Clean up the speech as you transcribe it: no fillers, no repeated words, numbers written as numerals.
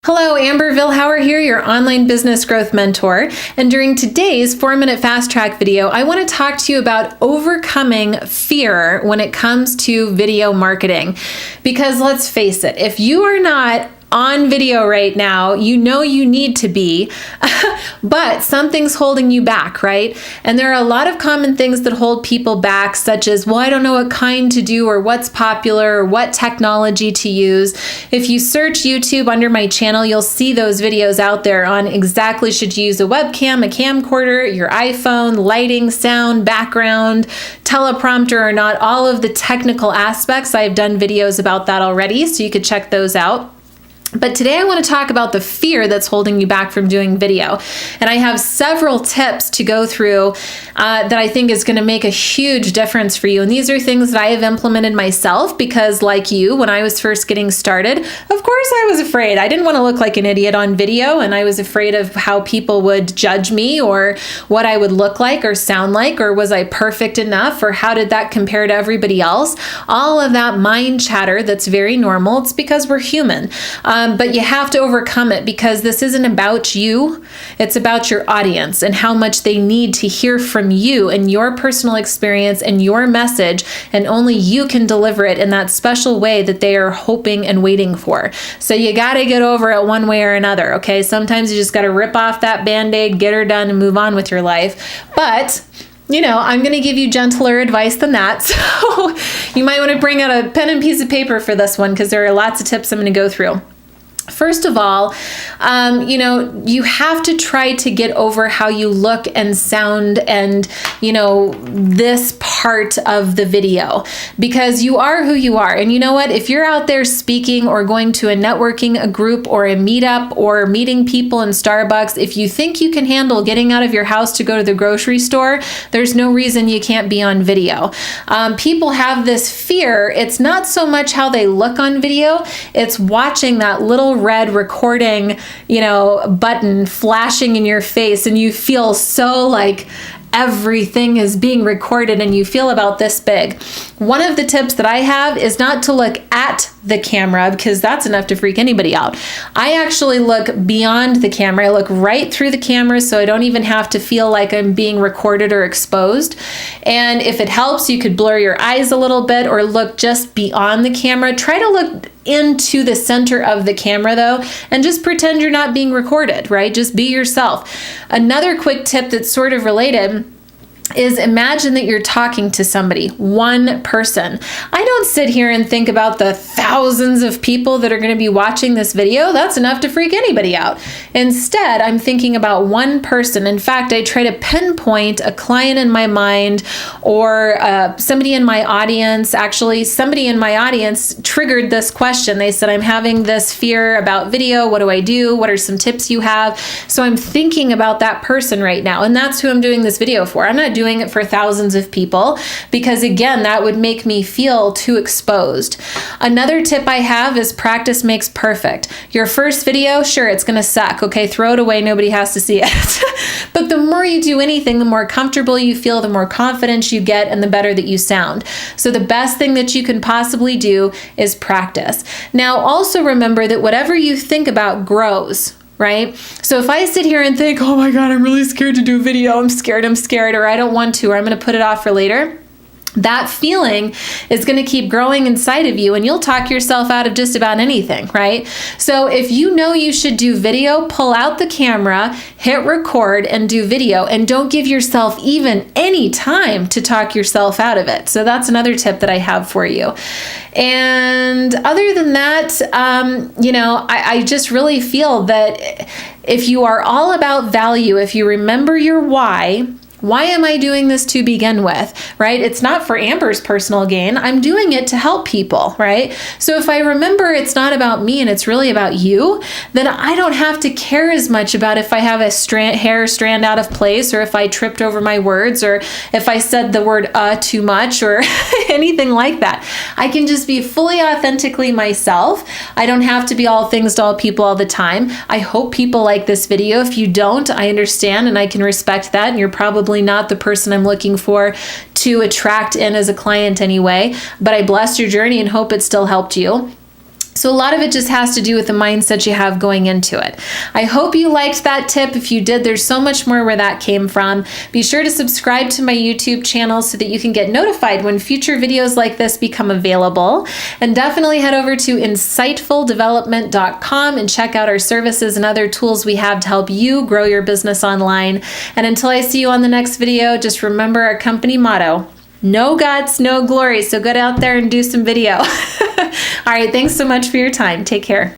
Hello, Ludwig-Vilhauer here, your online business growth mentor. And during today's 4-minute fast track video, I want to talk to you about overcoming fear when it comes to video marketing. Because let's face it, if you are not on video right now, you know you need to be, but something's holding you back, right? And there are a lot of common things that hold people back, such as, well, I don't know what kind to do or what's popular or what technology to use. If you search YouTube under my channel, you'll see those videos out there on exactly should you use a webcam, a camcorder, your iPhone, lighting, sound, background, teleprompter or not, all of the technical aspects. I've done videos about that already, so you could check those out. But today I want to talk about the fear that's holding you back from doing video. And I have several tips to go through that I think is going to make a huge difference for you. And these are things that I have implemented myself because, like you, when I was first getting started, of course I was afraid. I didn't want to look like an idiot on video, and I was afraid of how people would judge me or what I would look like or sound like, or was I perfect enough, or how did that compare to everybody else? All of that mind chatter that's very normal. It's because we're human. But you have to overcome it because this isn't about you. It's about your audience and how much they need to hear from you and your personal experience and your message, and only you can deliver it in that special way that they are hoping and waiting for. So you got to get over it one way or another, okay? Sometimes you just got to rip off that Band-Aid, get her done, and move on with your life. But I'm going to give you gentler advice than that. So you might want to bring out a pen and piece of paper for this one because there are lots of tips I'm going to go through. First of all, you have to try to get over how you look and sound and, this part of the video, because you are who you are. And you know what? If you're out there speaking or going to a networking group or a meetup or meeting people in Starbucks, if you think you can handle getting out of your house to go to the grocery store, there's no reason you can't be on video. People have this fear. It's not so much how they look on video. It's watching that little red recording, button flashing in your face, and you feel so like everything is being recorded and you feel about this big. One of the tips that I have is not to look at the camera, because that's enough to freak anybody out. I actually look beyond the camera. I look right through the camera so I don't even have to feel like I'm being recorded or exposed. And if it helps, you could blur your eyes a little bit or look just beyond the camera. Try to look into the center of the camera though, and just pretend you're not being recorded, right? Just be yourself. Another quick tip that's sort of related is imagine that you're talking to somebody, one person. I don't sit here and think about the thousands of people that are going to be watching this video. That's enough to freak anybody out. Instead, I'm thinking about one person. In fact, I try to pinpoint a client in my mind or somebody in my audience. Actually, somebody in my audience triggered this question. They said, I'm having this fear about video. What do I do? What are some tips you have? So I'm thinking about that person right now. And that's who I'm doing this video for. I'm not doing it for thousands of people because, again, that would make me feel too exposed. Another tip I have is practice makes perfect. Your first video, sure, it's going to suck. Okay, throw it away. Nobody has to see it. But the more you do anything, the more comfortable you feel, the more confidence you get, and the better that you sound. So the best thing that you can possibly do is practice. Now, also remember that whatever you think about grows. Right? So if I sit here and think, oh my God, I'm really scared to do a video, I'm scared, or I don't want to, or I'm going to put it off for later, that feeling is going to keep growing inside of you, and you'll talk yourself out of just about anything, right? So if you know you should do video, pull out the camera, hit record, and do video, and don't give yourself even any time to talk yourself out of it. So that's another tip that I have for you. And other than that, I just really feel that if you are all about value, if you remember your why am I doing this to begin with, right? It's not for Amber's personal gain. I'm doing it to help people, right? So if I remember it's not about me and it's really about you, then I don't have to care as much about if I have a hair strand out of place, or if I tripped over my words, or if I said the word too much, or anything like that. I can just be fully authentically myself. I don't have to be all things to all people all the time. I hope people like this video. If you don't, I understand and I can respect that, and you're probably not the person I'm looking for to attract in as a client anyway, but I bless your journey and hope it still helped you. So a lot of it just has to do with the mindset you have going into it. I hope you liked that tip. If you did, there's so much more where that came from. Be sure to subscribe to my YouTube channel so that you can get notified when future videos like this become available. And definitely head over to insightfuldevelopment.com and check out our services and other tools we have to help you grow your business online. And until I see you on the next video, just remember our company motto: no guts, no glory. So get out there and do some video. All right, thanks so much for your time. Take care.